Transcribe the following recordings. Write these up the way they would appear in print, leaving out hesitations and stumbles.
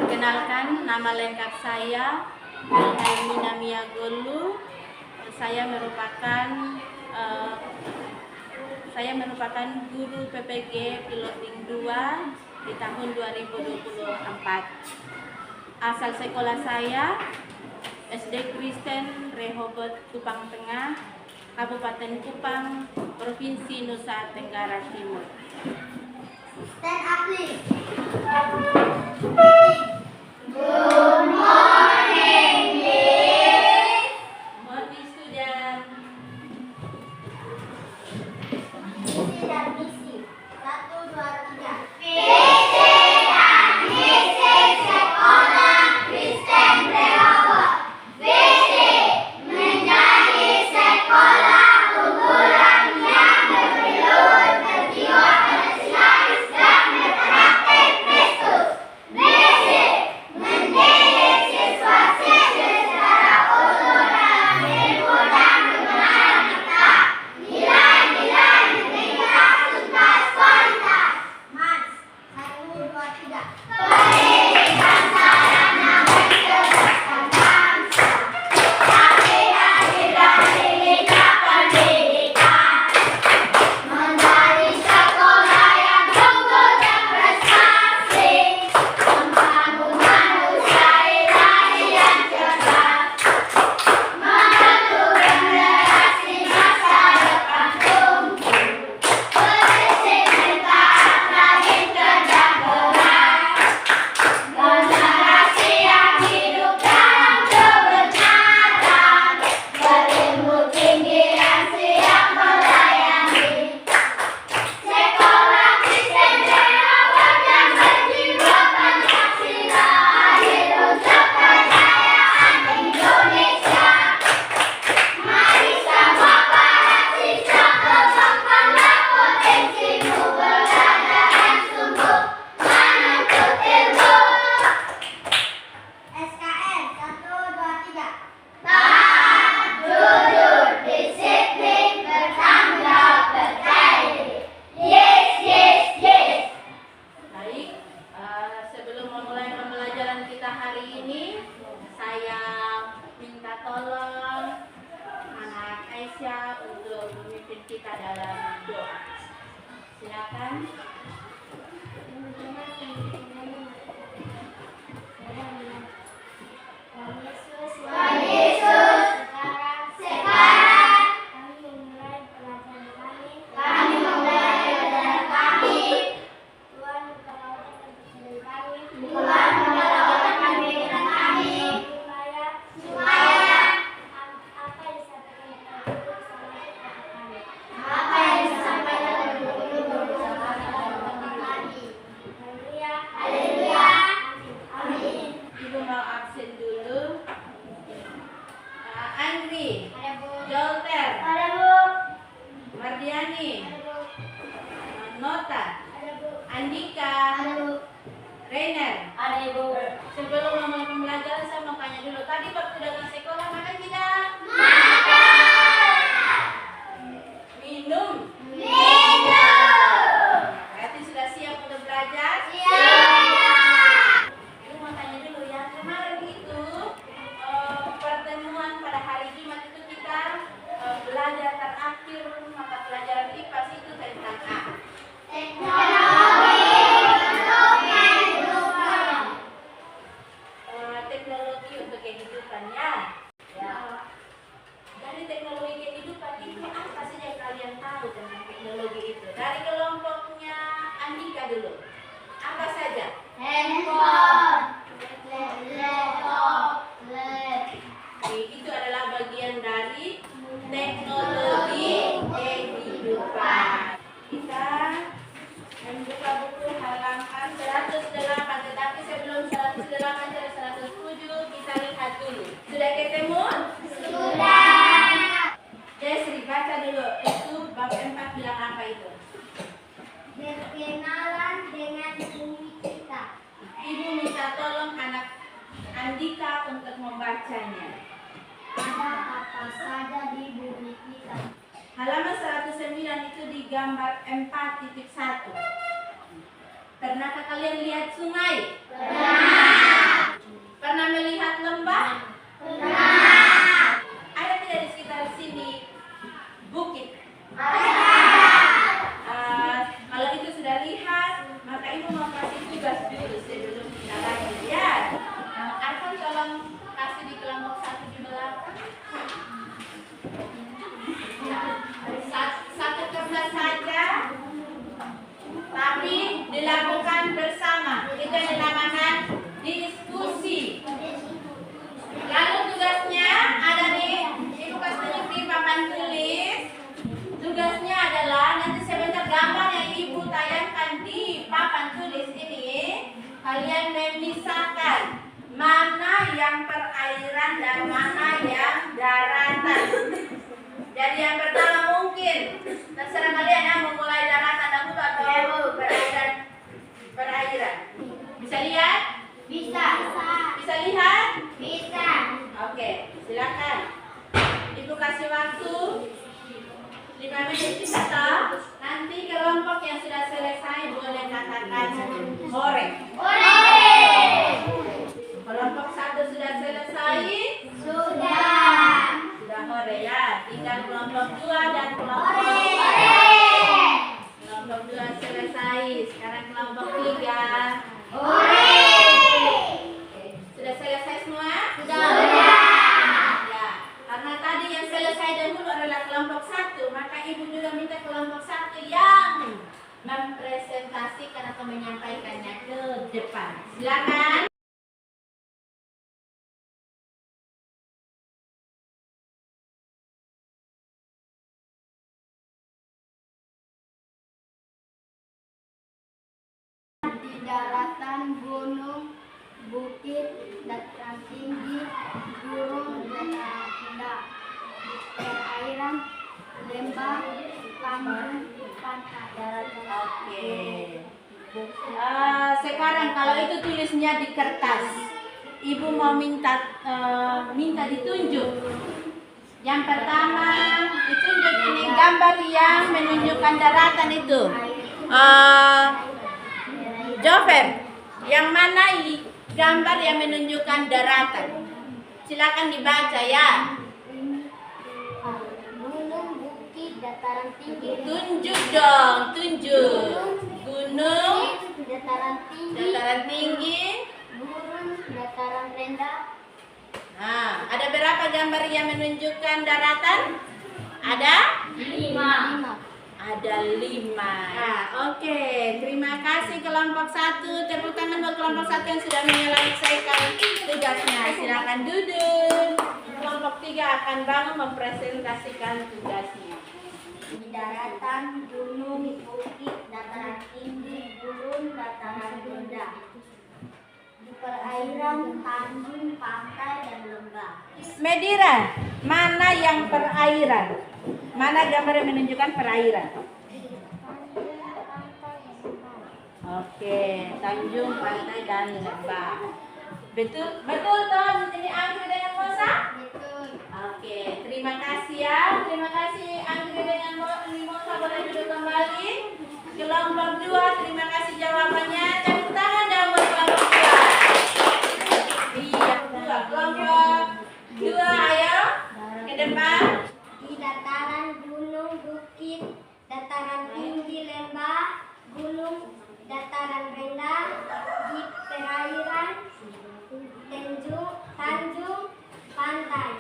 Perkenalkan, nama lengkap saya Wilhelmina Mia Golu. Saya merupakan guru PPG Piloting 2 di tahun 2024. Asal sekolah saya SD Kristen Rehoboth Kupang Tengah, Kabupaten Kupang, Provinsi Nusa Tenggara Timur. Stand up, please. Good morning, Miss. Morning, student. Misi dan misi. 1, 2, 3. Visi dan misi Sekolah Kristen Rehoboth. Visi menjadi sekolah unggulan yang berluhur berjiwa Pancasila dan berkarakter Kristus. Misi mendidik siswa-siswi secara utuh dalam ilmu dan kebenaran kita. Nilai-nilai integritas tuntas kualitas. Mas. 1, 2, 3. Pendidikan sarana mencerdaskan bangsa. Hati-hati dari lidah pendidikan. Menjadi sekolah yang unggul dan prestasi. Membangun manusia ilahi yang cerdas. Membentuk generasi masa depan unggul. Berdisiplin, taat, rajin, kerja keras. Generasi yang hidup dalam kebenaran. Berilmu tinggi dan siap melayani. Sekolah Kristen Rehoboth yang berjiwa Pancasila. Hadir untuk kejayaan Indonesia. Mari semua para siswa kembangkanlah potensimu. Belajar dan sungguh menuntut ilmu. SKN. 1, 2, 3. Taat, jujur, disiplin, bertanggung jawab, percaya diri. Yes, yes, yes. Baik, sebelum memulai pembelajaran kita hari ini, saya minta tolong anak Aisyah untuk memimpin kita dalam doa. Silakan. Tuhan Yesus, sekarang kami memulai pelajaran kami. Tuhan membalas otak kami dengan kami. Supaya apa yang disampaikan oleh guru bersama kami. Haleluya. Amin. Ibu mau absen dulu. Anggi, Ada, Bu. Jolter, Ada, Bu. Mardiani, Ada, Bu. Nota, Ada, Bu. Andika, Ada, Bu. Rainer. Ada, Bu. Sebelum memulai pembelajaran saya mau tanya dulu. Tadi waktu datang sekolah makan tidak? Minum. Berarti sudah siap untuk belajar? Ibu mau tanya dulu ya. Kemarin itu pertemuan pada hari Jumat itu kita belajar terakhir mata pelajaran IPA itu tentang apa? Teknologi untuk kehidupan ya. Dari teknologi kehidupan itu apa saja yang kalian tahu tentang teknologi itu? Dari kelompoknya Andika dulu. Apa saja? Handphone, Oke, itu adalah bagian dari teknologi kehidupan. Kita membuka buku halaman 108, tetapi sebelum 108 dan 107 kita lihat dulu. Sudah ketemu? sudah. Desri, baca dulu. Itu bab 4 bilang apa itu? Berkenalan dengan bumi kita. Ibu minta tolong anak Andika untuk membacanya. Ada apa saja di bumi kita? Halaman 109 itu di gambar 4.1. Pernahkah kalian lihat sungai? Pernah. pisahkan mana yang perairan dan mana yang daratan. Jadi yang pertama mungkin terserah kalian ya, mau mulai daratan dahulu atau perairan. Bisa lihat? Bisa. Bisa lihat? Bisa. Oke, silakan. Ibu kasih waktu 5 menit kita. Nanti kelompok yang sudah selesai boleh katakan hore. Kelompok 1 sudah selesai? Sudah. Sudah hore ya. Tinggal kelompok 2 dan kelompok Kelompok 2 selesai. Sekarang kelompok 3. Sudah selesai semua? Ya. Karena tadi yang selesai dahulu adalah kelompok 1, maka ibu juga minta kelompok 1 yang mempresentasikan atau menyampaikannya ke depan. Silakan. Di daratan gunung, bukit, dataran tinggi, gunung, dataran rendah, perairan, lembah, tanjung, pantai. Oke. Sekarang kalau itu tulisnya di kertas, ibu mau minta ditunjuk. Yang pertama ditunjuk ini gambar yang menunjukkan daratan itu. Jover, yang mana gambar yang menunjukkan daratan? Silakan dibaca ya. Gunung, bukit, dataran tinggi. Tunjuk dong, tunjuk. Gunung, Dataran tinggi. dataran tinggi. Gurun, dataran rendah. Nah, ada berapa gambar yang menunjukkan daratan? Ada? 5. Ada 5. Nah, oke. Terima kasih kelompok 1. Tepuk tangan buat kelompok 1 yang sudah menyelesaikan tugasnya. Silakan duduk. Kelompok 3 akan bangun mempresentasikan tugasnya. Di daratan, gunung, bukit, dataran tinggi, gurun, dataran rendah. Di perairan, tanjung, pantai, dan lembah. Medira, mana yang perairan? Mana gambar yang menunjukkan perairan? Oke, tanjung, pantai, dan lembah. Betul toh? Ini Anggi dengan Mosa? Betul. Oke, terima kasih ya. Terima kasih Anggi dengan Mosa, boleh duduk kembali. Kelompok 2, terima kasih jawabannya. Tepuk tangan dong buat kelompok 2. Iya, kelompok 2, ayo ke depan. Di dataran, gunung, bukit, dataran tinggi, lembah, gunung, dataran rendah, di perairan, tanjung, pantai.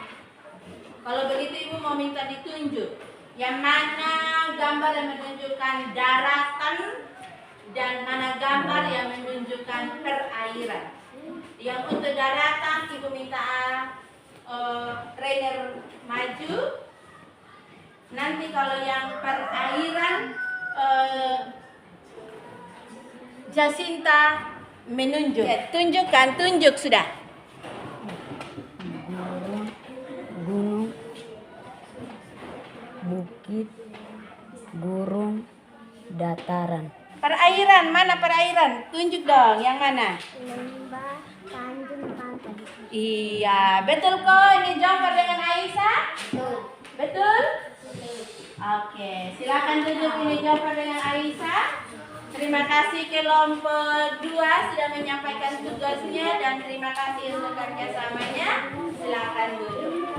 Kalau begitu ibu mau minta ditunjuk yang mana gambar yang menunjukkan daratan dan mana gambar yang menunjukkan perairan. Yang untuk daratan ibu minta trainer maju. Nanti kalau yang perairan Jacinta menunjuk. Ya, tunjuk sudah. Gunung, bukit, gurun, dataran. Perairan, mana perairan? Tunjuk dong, yang mana? Lembah, tanjung, pantai. Iya, betul kok. Ini Jomper dengan Aisyah? Betul? Oke, silakan duduk. Ini Jomper dengan Aisyah. Terima kasih kelompok 2 sudah menyampaikan tugasnya dan terima kasih untuk kerjasamanya. Silakan duduk.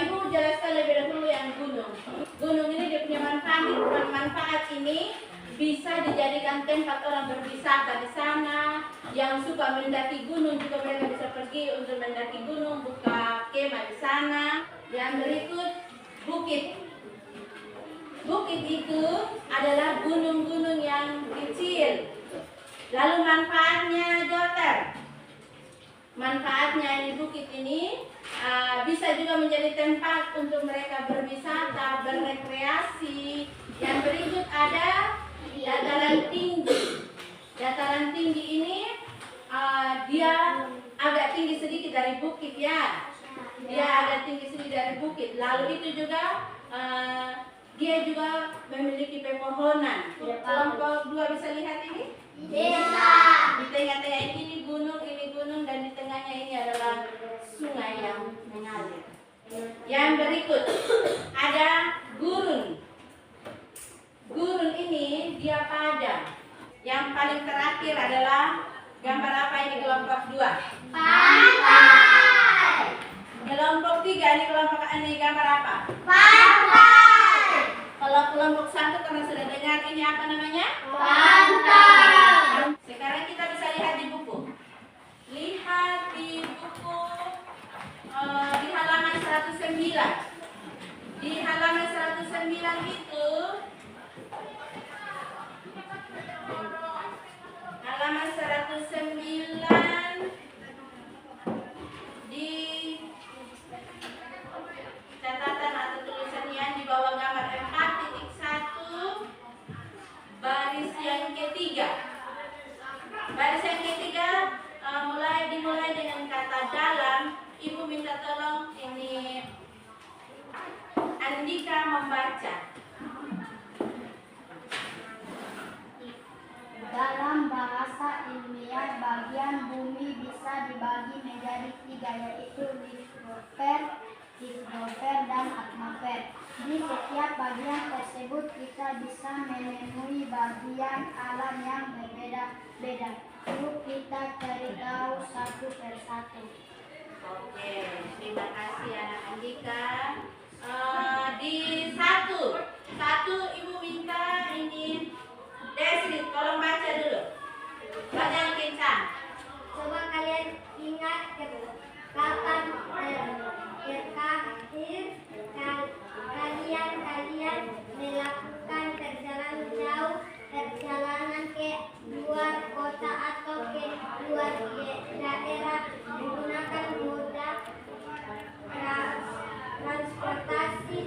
Ibu jelaskan lebih dahulu yang gunung. Gunung ini dia punya manfaat. Manfaat ini bisa dijadikan tempat orang berwisata di sana. Yang suka mendaki gunung juga mereka bisa pergi untuk mendaki gunung, buka kemah di sana. Yang berikut bukit. Bukit itu adalah gunung-gunung yang kecil. Lalu manfaatnya Joter. Manfaatnya di bukit ini bisa juga menjadi tempat untuk mereka berwisata, berrekreasi. Yang berikut ada dataran tinggi. Dataran tinggi ini dia agak tinggi sedikit dari bukit ya. Dia agak tinggi sedikit dari bukit. Lalu itu juga dia juga memiliki pepohonan. Kelompok 2 bisa lihat ini? Bisa. Di tengah-tengah ini gunung, dan di tengahnya ini adalah sungai yang mengalir. Yang berikut ada gurun. Gurun ini dia padang. Yang paling terakhir adalah gambar apa ini kelompok 2? Pantai. Kelompok 3 ini gambar apa? Pantai. Kalau kelompok 1 karena sudah dengar ini apa namanya? Pantai. Sekarang kita bisa lihat di buku. Lihat di buku di halaman 109. Di halaman 109 itu halaman 109 di catatan atau tulisannya di bawah gambar 4.1 baris yang ketiga. Baris yang ketiga dimulai dengan kata dalam. Ibu minta tolong ini Andika membaca. Dalam bahasa ilmiah, bagian bumi bisa dibagi menjadi 3, yaitu litosfer, hidrosfer, dan atmosfer. Di setiap bagian tersebut kita bisa menemui bagian alam yang berbeda-beda. Yuk kita cari tahu satu persatu. Oke, terima kasih anak Andika. Di satu ibu minta ini Desi, tolong baca dulu. Baca yang kencang. Coba kalian ingat kata terakhir kalian melakukan perjalanan ke luar kota atau ke luar daerah menggunakan moda transportasi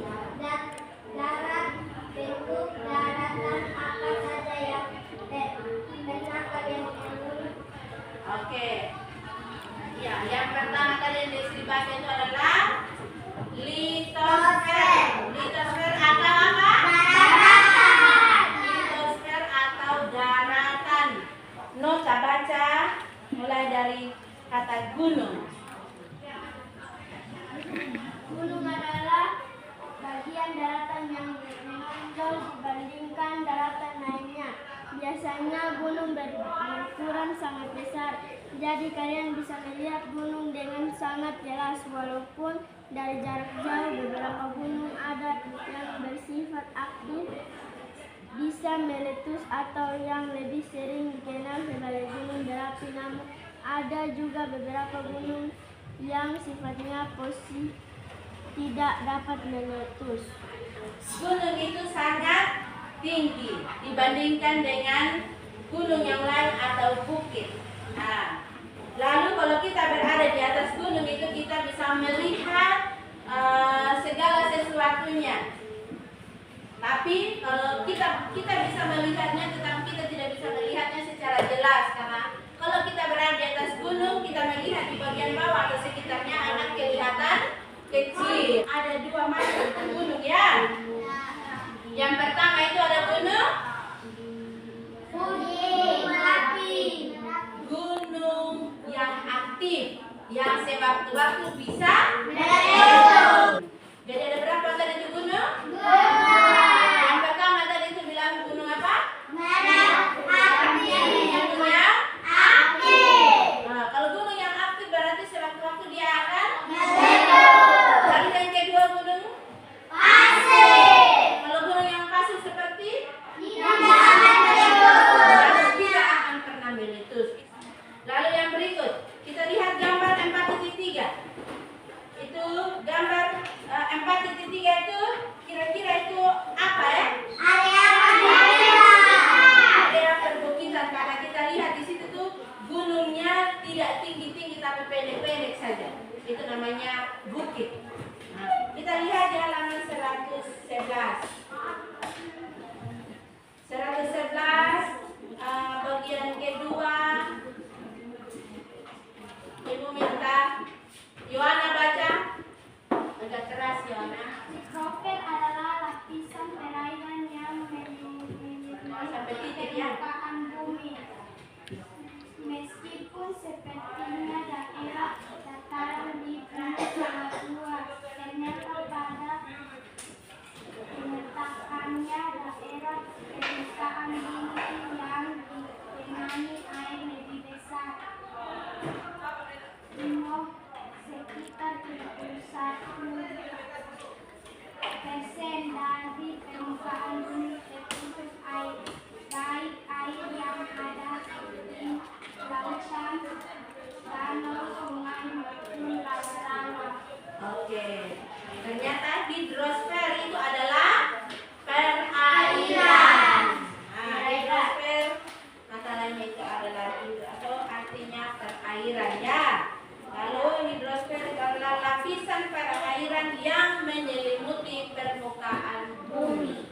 darat. Bentuk daratan apa saja yang pernah kalian temui? Oke. Ya, yang pertama kali yang dibaca itu adalah litosfer. Litosfer atau apa? Daratan. Litosfer atau daratan. Nota baca mulai dari kata gunung. Gunung adalah bagian daratan yang menonjol dibandingkan daratan lainnya. Biasanya gunung berukuran sangat besar, jadi kalian bisa melihat gunung dengan sangat jelas. Walaupun dari jarak jauh, beberapa gunung ada yang bersifat aktif, bisa meletus atau yang lebih sering dikenal sebagai gunung berapi. Namun ada juga beberapa gunung yang sifatnya positif, tidak dapat meletus. Gunung itu sangat tinggi dibandingkan dengan gunung yang lain atau bukit. Nah, lalu kalau kita berada di atas gunung itu kita bisa melihat segala sesuatunya. Tapi kalau kita bisa melihatnya, tetapi kita tidak bisa melihatnya secara jelas karena kalau kita berada di atas gunung, kita melihat di bagian bawah atau sekitarnya akan kelihatan kecil. Ada 2 macam gunung ya. Yang pertama itu ada gunung Merapi. gunung yang aktif, yang sewaktu-waktu bisa Meletus. Jadi ada berapa tadi itu gunung? 2. Yang pertama tadi itu bilang gunung apa? Merapi. Gunung yang Aktif. Nah, kalau gunung yang aktif berarti sewaktu-waktu dia akan Meletus. Lalu yang kedua gunung Pasir. Kalau gunung yang pasir seperti Tidak akan meletus. tidak akan pernah meletus. Lalu yang berikut kita lihat gambar 4.3. Itu gambar 4.3 itu kira-kira itu apa ya? Area perbukitan. Area perbukitan karena kita lihat di situ tuh gunungnya tidak tinggi-tinggi tapi pendek-pendek saja. Itu namanya bukit. Nah, kita lihat di halaman 111. 111 bagian kedua ya. Lalu hidrosfer adalah lapisan perairan yang menyelimuti permukaan bumi.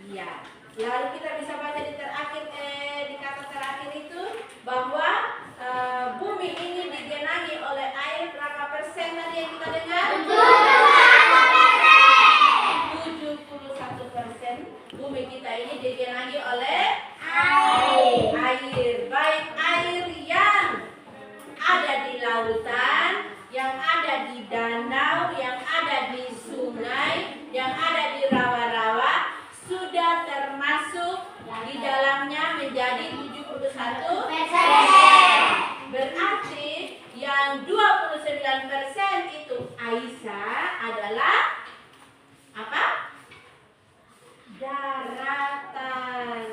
Iya. Lalu kita bisa baca di kata terakhir itu bahwa bumi ini digenangi oleh air berapa persen tadi yang kita dengar? 71%. Bumi kita ini digenangi oleh air. Baik air yang ada di lautan, yang ada di danau, yang ada di sungai, yang ada di rawa-rawa, sudah termasuk di dalamnya menjadi 71%. Berarti yang 29% itu Aisyah adalah apa? Daratan.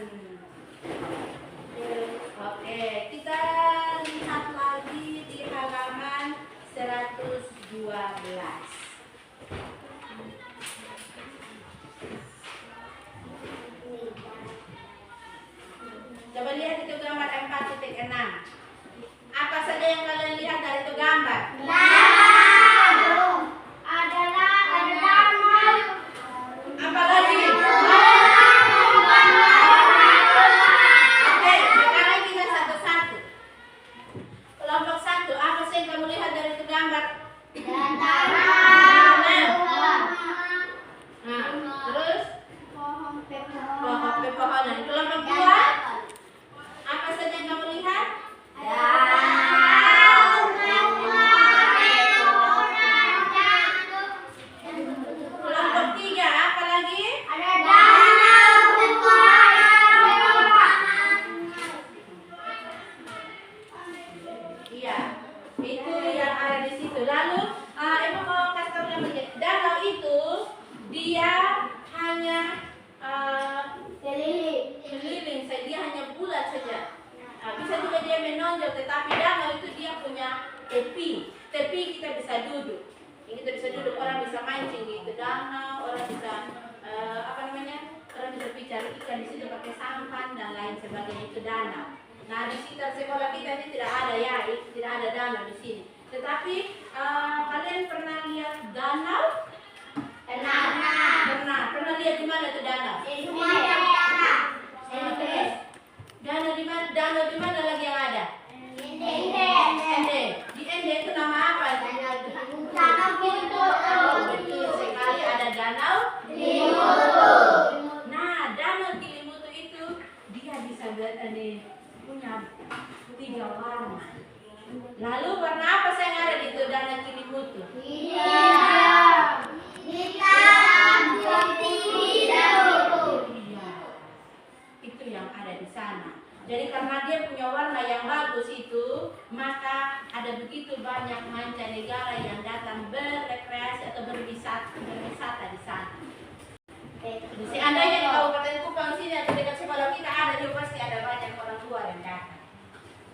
Oke, kita lihat lagi di halaman 112. Coba lihat itu gambar 4.6. Apa saja yang kalian lihat dari itu gambar? Apa lagi? Oke, sekarang kita satu-satu. Kelompok 1, apa sih yang kamu lihat dari itu gambar? Nah, terus pepohonan. Kelompok 2, apa saja yang kamu lihat? Kelompok 3, apa lagi? Iya, itu yang ada di situ. Lalu, Ibu mau kasih tahu yang begini. Danau itu dia hanya keliling, dia hanya bulat saja. Bisa juga dia menonjol, tetapi danau itu dia punya tepi. Tepi kita bisa duduk. Kita bisa duduk, orang bisa mancing di itu danau, orang bisa orang bisa bicara ikan di situ pakai sampan dan lain sebagainya, itu danau. Nah, di sekitar sekolah kita ini tidak ada ya, tidak ada danau di sini. Tetapi kalian pernah lihat danau? Pernah lihat di mana itu danau? Terus danau di mana? Danau di mana lagi yang ada? Ende. Di Ende itu nama apa? Betul sekali, ada danau Gilimutu. Nah, danau Gilimutu itu dia bisa punya 3 warna. Lalu warna apa yang ada di itu danau Gilimutu? Itu yang ada di sana. Jadi karena dia punya warna yang bagus itu, maka ada begitu banyak mancanegara yang datang berrekreasi atau berwisata di sana. Seandainya di Kabupaten Kupang sini atau dekat sekolah kita ada, juga pasti ada banyak orang luar yang datang.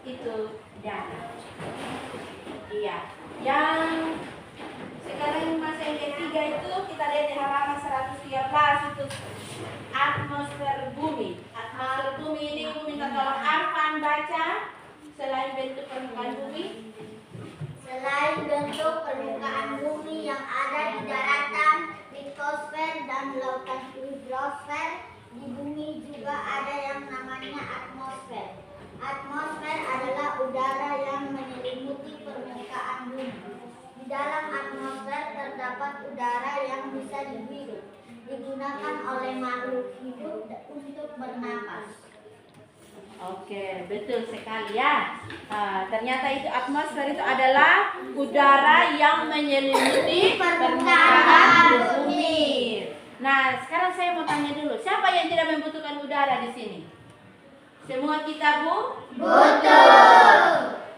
Itu danau. Iya. Yang sekarang masa yang ketiga itu kita lihat di halaman 113 itu atmosfer bumi. Atmosfer bumi ini Ibu minta tolong Arfan baca. Selain bentuk permukaan bumi, Selain bentuk permukaan bumi yang ada di daratan, litosfer dan lautan hidrosfer, di bumi juga ada yang namanya atmosfer. Atmosfer adalah udara yang menyelimuti permukaan bumi. Di dalam atmosfer terdapat udara yang bisa dihirup, digunakan oleh makhluk hidup untuk bernapas. oke, betul sekali ya. Ternyata itu atmosfer itu adalah udara yang menyelimuti permukaan bumi. Nah, sekarang saya mau tanya dulu, siapa yang tidak membutuhkan udara di sini? Semua kita, Bu? Betul.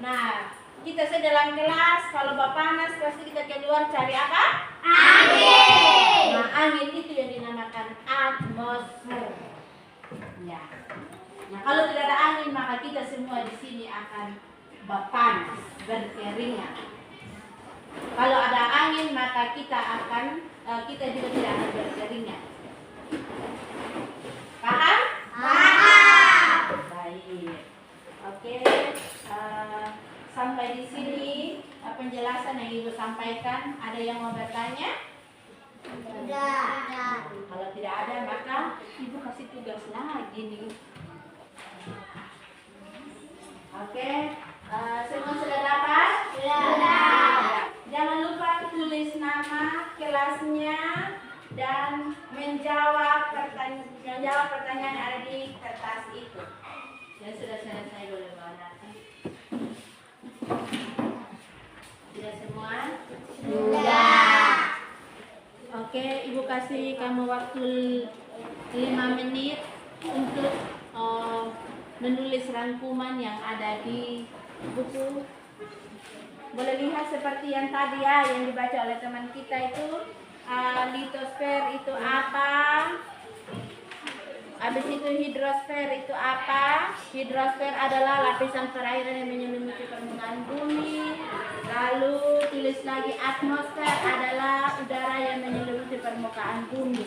Nah, kita dalam kelas, kalau panas pasti kita keluar cari apa? Angin. Nah, angin itu yang dinamakan atmosfer. Ya. Nah, kalau tidak ada angin, maka kita semua di sini akan panas, berkeringat. Kalau ada angin, maka kita juga tidak akan berkeringat. Paham? Paham. Baik. Oke. sampai di sini penjelasan yang Ibu sampaikan. Ada yang mau bertanya? Tidak. Kalau tidak ada, maka Ibu kasih tugas lagi nih. Oke, semua sudah dapat? Sudah. Jangan lupa tulis nama, kelasnya, dan menjawab pertanyaan yang ada di kertas itu. Dan sudah selesai, boleh bawa. Sudah semua? Sudah. Oke, Ibu kasih kamu waktu 5 menit untuk menulis rangkuman yang ada di buku. Boleh lihat seperti yang tadi ya, yang dibaca oleh teman kita itu, litosfer itu apa? Habis itu hidrosfer itu apa? Hidrosfer adalah lapisan perairan yang menyelimuti permukaan bumi. Lalu tulis lagi atmosfer adalah udara yang menyelimuti permukaan bumi.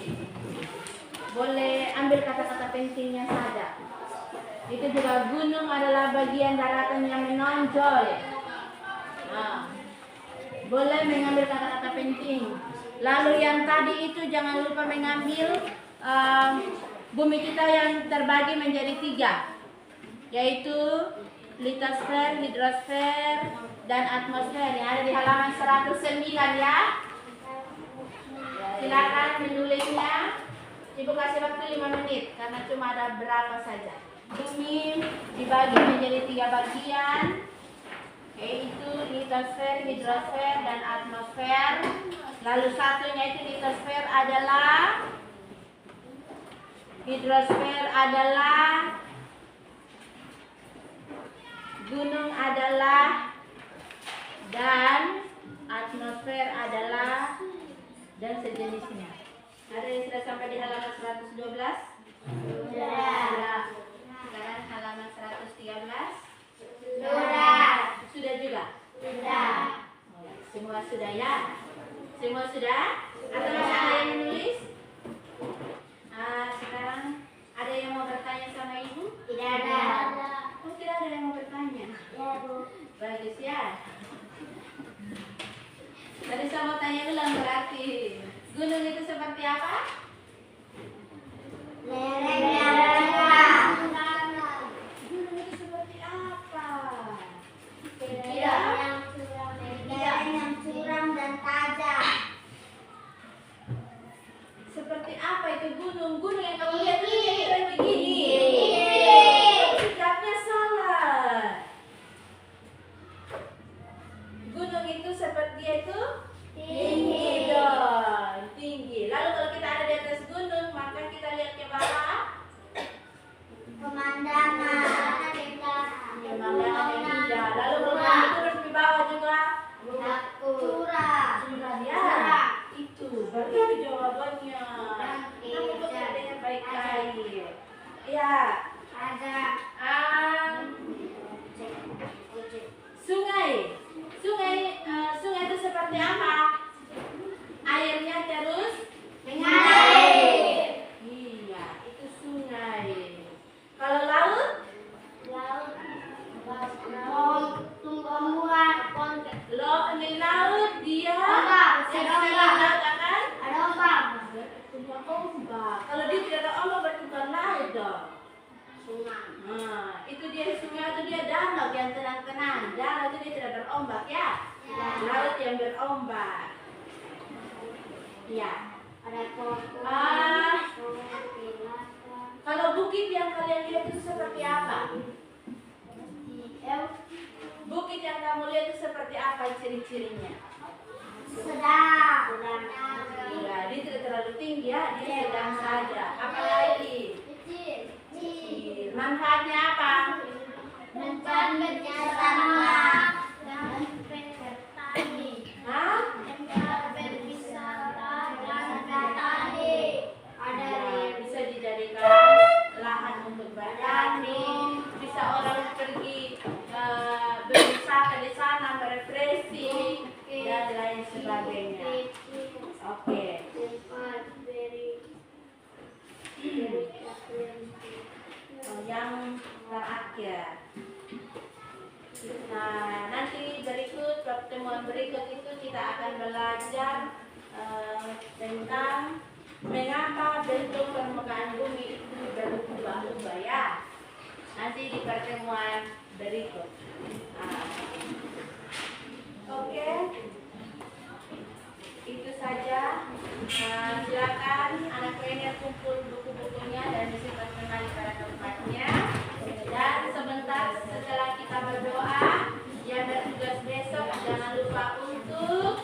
Boleh ambil kata-kata pentingnya saja. Itu juga gunung adalah bagian daratan yang menonjol. Nah, boleh mengambil kata-kata penting. Lalu yang tadi itu jangan lupa mengambil bumi kita yang terbagi menjadi 3, yaitu litosfer, hidrosfer, dan atmosfer yang ada di halaman 109 ya. Silakan menulisnya. Ibu kasih waktu 5 menit karena cuma ada berapa saja. Bumi dibagi menjadi 3 bagian, yaitu litosfer, hidrosfer, dan atmosfer. Lalu satunya itu litosfer adalah, hidrosfer adalah, gunung adalah, dan atmosfer adalah, dan sejenisnya. Ada yang sudah sampai di halaman 112? Sudah. Sekarang halaman 113? Sudah. Sudah juga? Sudah. Semua sudah ya? Semua sudah? Atau masih ada yang menulis? Sekarang ada yang mau bertanya sama Ibu? Tidak ada. Oh, tidak ada yang mau bertanya? Ya, Bu. Bagus ya. Tadi saya mau tanya ulang berarti. Gunung itu seperti apa? Lereng yang curam. Gunung itu seperti apa? Lereng yang curam dan tajam. Seperti apa itu gunung? Gunung yang kamu lihat itu kira-kira begini. Sikapnya salah. Gunung itu seperti itu tinggi dong, tinggi. Lalu kalau kita ada di atas gunung, maka kita lihat ke bawah. Pemandangan. Pemandangan yang indah. Lalu kalau kamu turun di bawah juga Curam. curah ya. Itu berarti itu jawabannya. Kamu bekerja dengan baik-baik. Ya. Ada. Sungai. Sungai itu seperti apa? Airnya terus Mengalir. Iya, itu sungai. Kalau laut? Di laut dia Ombak, yang ada di ombak. laut akan Ada ombak. punya ombak. Kalau dia tidak ada ombak berarti bukan laut dong. Nah, itu dia sungai atau dia danau yang tenang-tenang. Danau itu dia tidak berombak ya. Laut yang berombak. Iya. Ada pohon. Kalau bukit yang kalian lihat itu seperti apa? Bukit yang kamu lihat itu seperti apa ciri-cirinya? Sedang. Iya, dia tidak terlalu tinggi ya, dia sedang saja. Apa lagi? Manfaatnya apa? Mencari kerjasama dan bertani. Hah? Berwisata dan bertani. Ada Ya, bisa dijadikan lahan untuk bertani, bisa orang pergi berwisata di sana, refreshing dan lain sebagainya. Oke. Yang terakhir. Nah, pertemuan berikut itu kita akan belajar tentang mengapa bentuk permukaan bumi itu berubah-ubah ya. Nanti di pertemuan berikut. Oke. Itu saja. Silakan anak trainer kumpul buku-bukunya dan disimpan kembali pada tempatnya. Dan sebentar setelah kita berdoa, yang bertugas besok jangan lupa untuk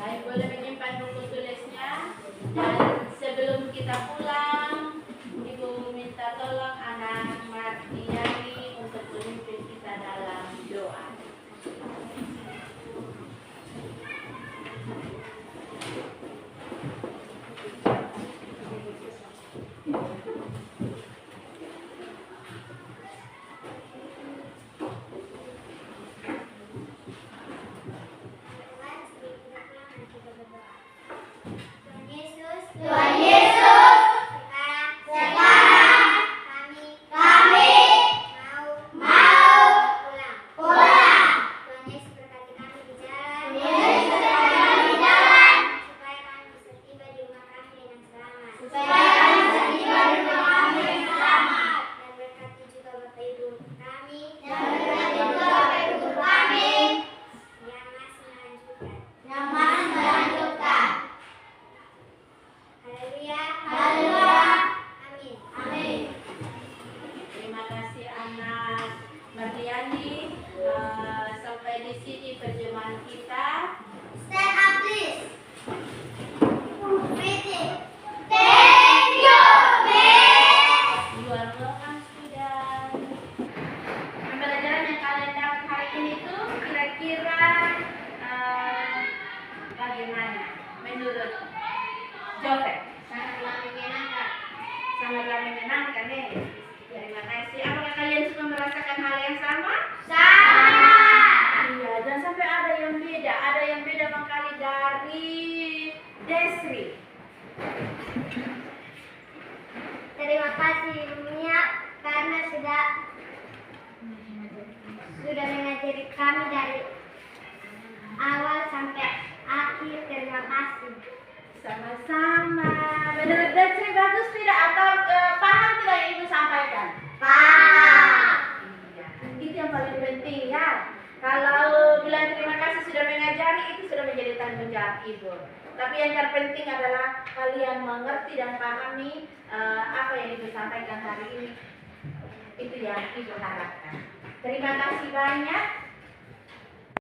Baik, boleh menyimpan buku tulisnya. Dan sebelum kita pulang, Ibu minta tolong anak Martiani untuk memimpin kita dalam doa. Tuhan Yesus, sekarang kami mau pulang. Tuhan Yesus berkati kami di jalan, supaya kami bisa tiba di rumah kami dengan selamat. Dan berkati juga Bapak Ibu kami, yang masih melanjutkan. Haleluya. Amin. Terima kasih anak Martiani. Sampai di sini perjumpaan kita. Stand up please. Greeting. Thank you, Miss. You are welcome, student. Pembelajaran yang kalian dapat hari ini itu kira-kira bagaimana menurut Jofet? Sangatlah menyenangkan ya. Terima kasih. Apakah kalian juga merasakan hal yang sama? Sama. Iya, dan sampai ada yang beda. Ada yang beda mengkali dari Desri. Terima kasih Mia karena sudah mengajari kami dari awal sampai akhir. Terima kasih. Sama-sama. Menurut Desri bagus tidak atau paham tidak yang Ibu sampaikan? Paham. Iya, itu yang paling penting ya. Kalau bilang terima kasih sudah mengajari, itu sudah menjadi tanggung jawab Ibu. Tapi yang terpenting adalah kalian mengerti dan pahami apa yang Ibu sampaikan hari ini. Itu yang Ibu harapkan. Terima kasih banyak.